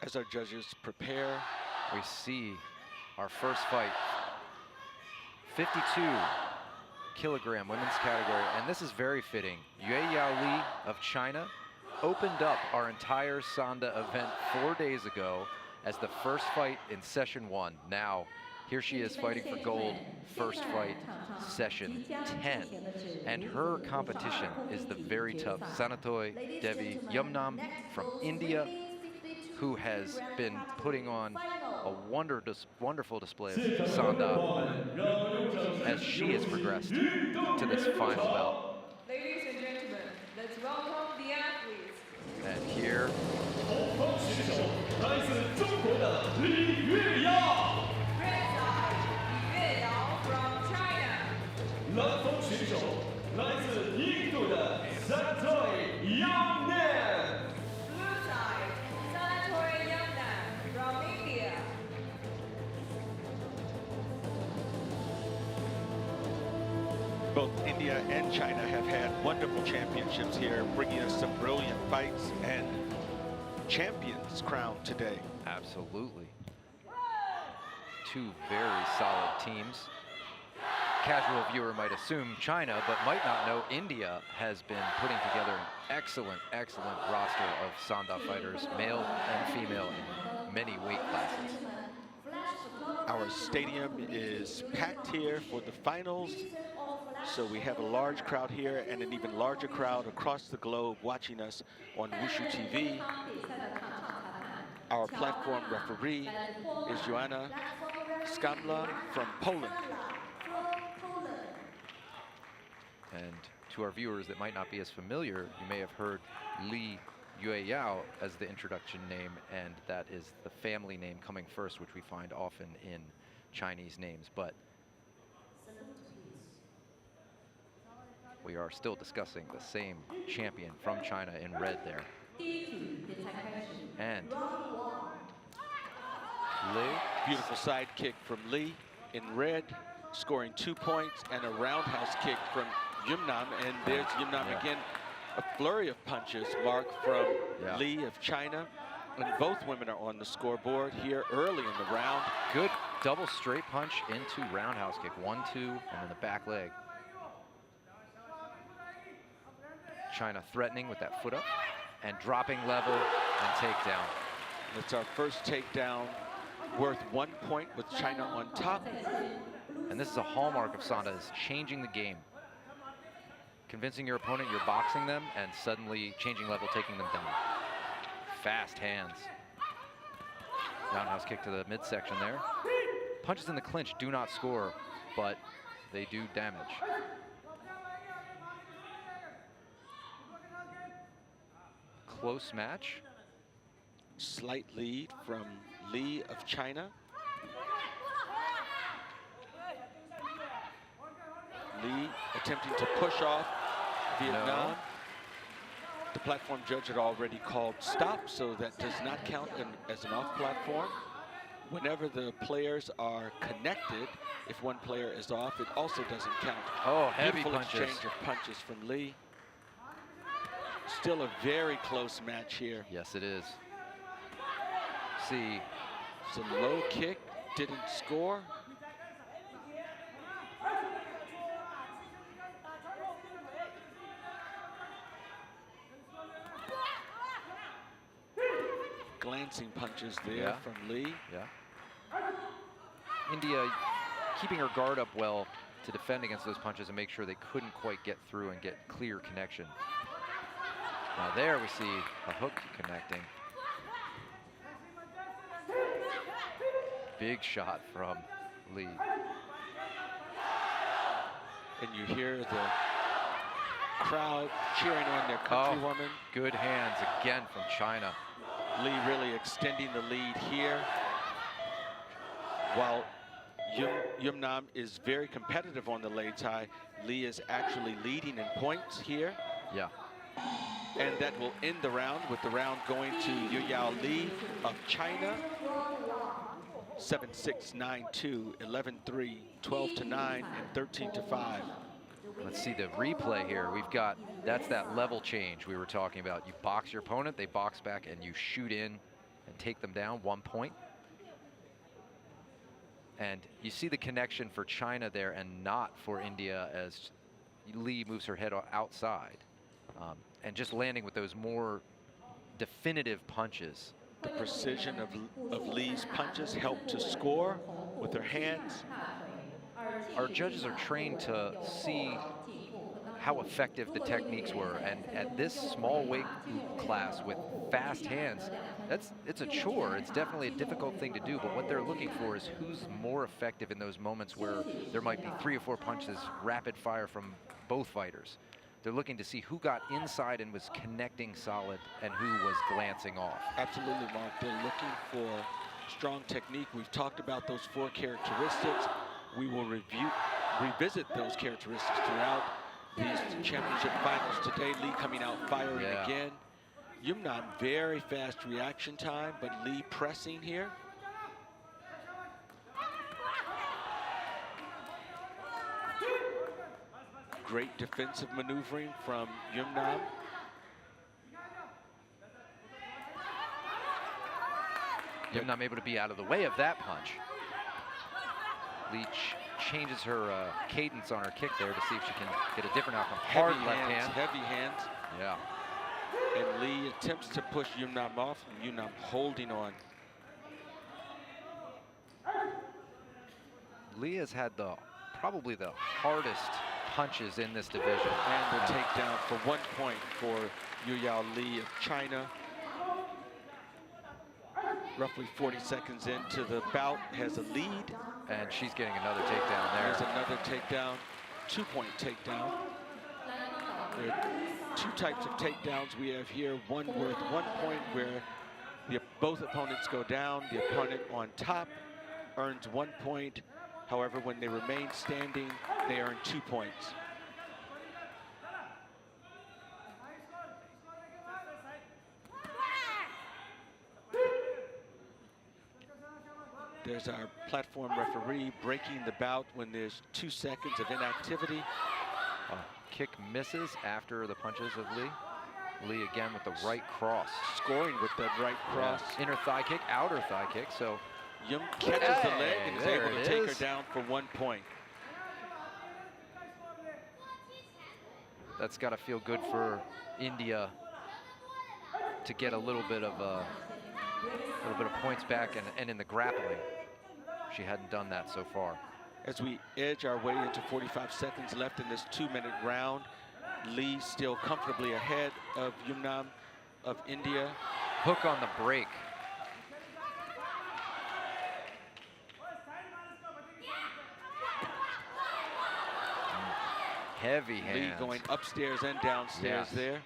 As our judges prepare, we see our first fight. 52 kilogram women's category, and this is very fitting. Yueyao Li of China opened up our entire Sanda event 4 days ago as the first fight in session 1. Now, here she is fighting for gold, first fight, session 10. And her competition is the very tough Sanathoi Devi YUMNAM from India, who has been putting on a wonderful display of Sanda as she has progressed to this final bout. Ladies and gentlemen, let's welcome the athletes. And here, 来自中国的李月瑶， Red side, Yueyao from China. 蓝锋选手来自印度的 Sanathoi YUMNAM。 Blue side, Sanathoi YUMNAM from India. both India and China have had wonderful championships here, bringing us some brilliant fights and champions crowned today. absolutely. Two very solid teams. Casual viewer might assume China, but might not know India has been putting together an excellent roster of Sanda fighters, male and female, in many weight classes. Our stadium is packed here for the finals, so we have a large crowd here and an even larger crowd across the globe watching us on Wushu TV. Our platform referee is Joanna Skamla from Poland. And to our viewers that might not be as familiar, you may have heard Li Yueyao as the introduction name, and that is the family name coming first, which we find often in Chinese names. But we are still discussing the same champion from China in red there. And Li, Beautiful side kick from Li in red, scoring 2 points, and a roundhouse kick from YUMNAM. And there's YUMNAM again, a flurry of punches, Mark, from Li of China. And both women are on the scoreboard here early in the round. good double straight punch into roundhouse kick. 1-2, and then the back leg. China threatening with that foot up and dropping level and takedown. It's our first takedown, worth 1 point with China on top. And this is a hallmark of Sanda, is changing the game. Convincing your opponent you're boxing them and suddenly changing level, taking them down. Fast hands. Roundhouse kick to the midsection there. Punches in the clinch do not score, but they do damage. Close match. Slight lead from Li of China. Li attempting to push off Vietnam. No. The platform judge had already called stop, so that does not count as an off platform. Whenever the players are connected, if one player is off, it also doesn't count. Oh, heavy Beautiful punches. exchange of punches from Li. Still a very close match here. Yes, it is. See, Some low kick, didn't score. Glancing punches there from Li. yeah. India keeping her guard up well to defend against those punches and make sure they couldn't quite get through and get clear connection. Now there we see a hook connecting. Big shot from Li. And you hear the crowd cheering on their countrywoman. Good hands again from China. Li really extending the lead here. While YUMNAM is very competitive on the Lei Tai, Li is actually leading in points here. Yeah. And that will end the round, with the round going to Yueyao Li of China. 7-6, 9-2, 11-3, 12-9, and 13-5. Let's see the replay here. We've got, that's that level change we were talking about. You box your opponent, they box back, and you shoot in and take them down 1 point. And you see the connection for China there and not for India as Lee moves her head outside. And just landing with those more definitive punches. The precision of Lee's punches helped to score with her hands. Our judges are trained to see how effective the techniques were, and at this small weight class with fast hands, it's a chore. It's definitely a difficult thing to do, but what they're looking for is who's more effective in those moments where there might be 3 or 4 punches rapid fire from both fighters. They're looking to see who got inside and was connecting solid and who was glancing off. Absolutely, Mark. They're looking for strong technique. We've talked about those 4 characteristics. We will revisit those characteristics throughout these championship finals today. Lee coming out firing again. YUMNAM, very fast reaction time, but Lee pressing here. Great defensive maneuvering from YUMNAM. YUMNAM able to be out of the way of that punch. Lee changes her cadence on her kick there to see if she can get a different outcome. Hard left hand. Heavy hands. Yeah. And Lee attempts to push YUMNAM off, and YUMNAM holding on. Lee has had probably the hardest punches in this division. And the takedown for 1 point for Yueyao Lee of China. Roughly 40 seconds into the bout, has a lead. And she's getting another takedown there. There's another takedown, 2-point takedown. There are 2 types of takedowns we have here. One worth 1 point where both opponents go down. The opponent on top earns 1 point. However, when they remain standing, they earn 2 points. There's our platform referee breaking the bout when there's 2 seconds of inactivity. Kick misses after the punches of Lee. Lee again with the right cross. Scoring with that right cross. Yeah. Inner thigh kick, outer thigh kick. So Yum catches the leg and is able to take her down for 1 point. That's got to feel good for India to get a little bit of points back and in the grappling. She hadn't done that so far. As we edge our way into 45 seconds left in this 2-minute round, Lee still comfortably ahead of YUMNAM of India. Hook on the break. Heavy hands. Lee going upstairs and downstairs there.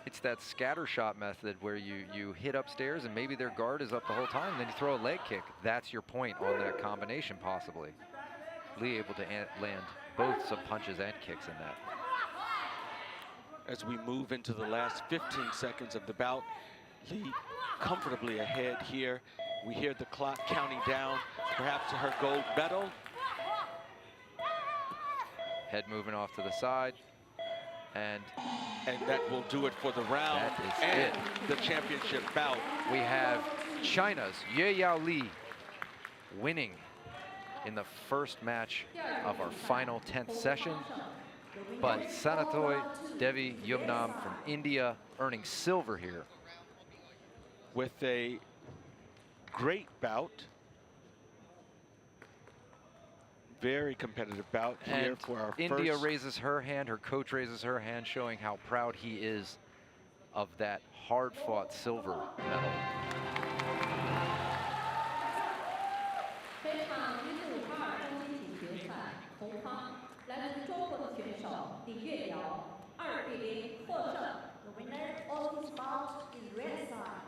It's that scatter shot method where you hit upstairs and maybe their guard is up the whole time, and then you throw a leg kick. That's your point on that combination, possibly. Lee able to land both some punches and kicks in that. As we move into the last 15 seconds of the bout, Lee comfortably ahead here. We hear the clock counting down, perhaps to her gold medal. Head moving off to the side. And that will do it for the round. That is and the championship bout. We have China's Yueyao Lee winning in the first match of our final 10th session. But Sanathoi, Devi, YUMNAM from India earning silver here. With a great bout. Very competitive bout here and for our India first. raises her hand, her coach raises her hand, showing how proud he is of that hard-fought silver medal. 非常1至5号中级级决赛，红方来自中国的选手李月瑶2比0获胜。The winner of this bout is red side.